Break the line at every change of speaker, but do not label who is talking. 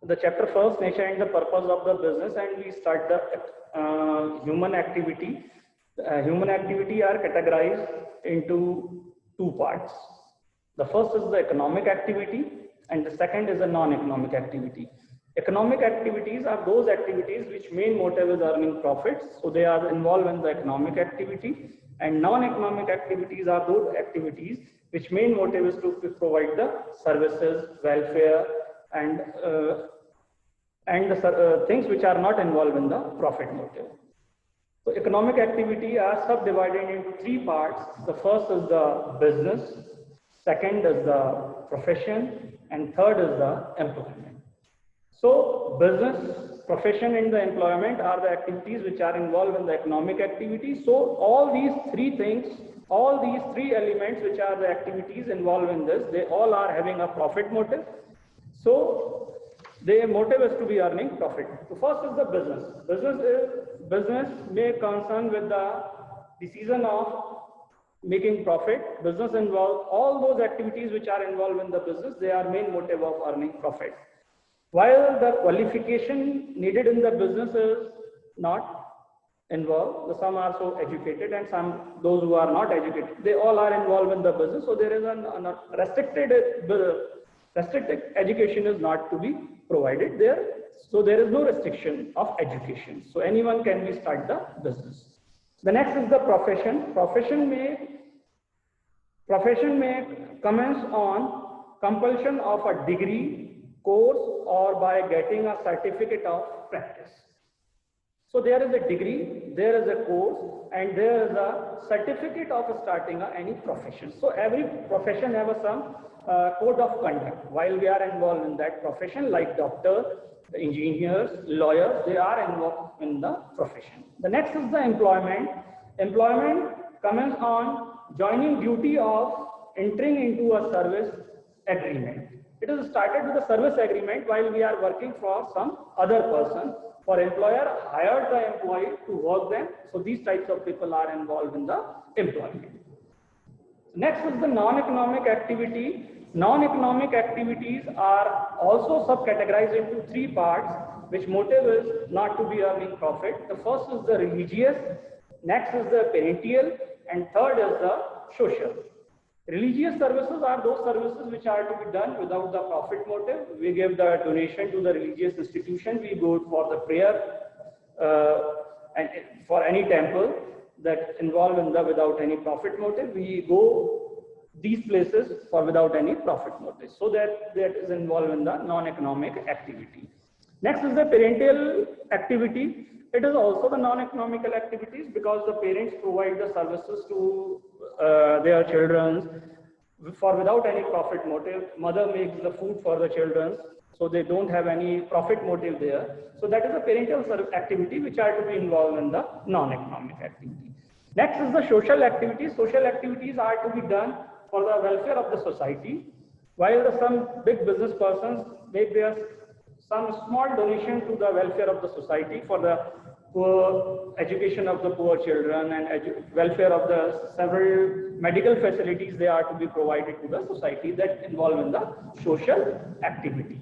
The chapter first, nature and the purpose of the business, and we start the human activity. Human activity are categorized into two parts. The first is the economic activity and the second is the non-economic activity. Economic activities are those activities which main motive is earning profits, so they are involved in the economic activity, and non-economic activities are those activities which main motive is to provide the services, welfare, and the things which are not involved in the profit motive. So economic activity are subdivided into three parts. The first is the business, second is the profession, and third is the employment. So business, profession, and the employment are the activities which are involved in the economic activity. So all these three things, all these three elements which are the activities involved in this, they all are having a profit motive. So their motive is to be earning profit. So first is the business. Business may concern with the decision of making profit. Business involves all those activities which are involved in the business. They are main motive of earning profit. While the qualification needed in the business is not involved, some are so educated and some those who are not educated, they all are involved in the business. So there is a restricted education is not to be provided there. So there is no restriction of education. So anyone can be start the business. The next is the profession. Profession may commence on compulsion of a degree, course, or by getting a certificate of practice. So there is a degree, there is a course, and there is a certificate of starting any profession. So every profession has some code of conduct while we are involved in that profession, like doctors, engineers, lawyers, they are involved in the profession. The next is the employment. Employment commences on joining duty of entering into a service agreement. It is started with a service agreement while we are working for some other person. For employer hired the employee to work them. So these types of people are involved in the employment. Next is the non-economic activity. Non-economic activities are also subcategorized into three parts, which motive is not to be earning profit. The first is the religious, next is the parental, and third is the social. Religious services are those services which are to be done without the profit motive. We give the donation to the religious institution, we go for the prayer and for any temple that involved in the without any profit motive, we go these places for without any profit motive. So that is involved in the non-economic activity. Next is the parental activity. It is also the non-economical activities because the parents provide the services to their children for without any profit motive. Mother makes the food for the children, so they don't have any profit motive there. So that is a parental activity which are to be involved in the non-economic activity. Next is the social activities. Social activities are to be done for the welfare of the society, while some big business persons make some small donation to the welfare of the society for the poor education of the poor children and welfare of the several medical facilities they are to be provided to the society that involve in the social activity.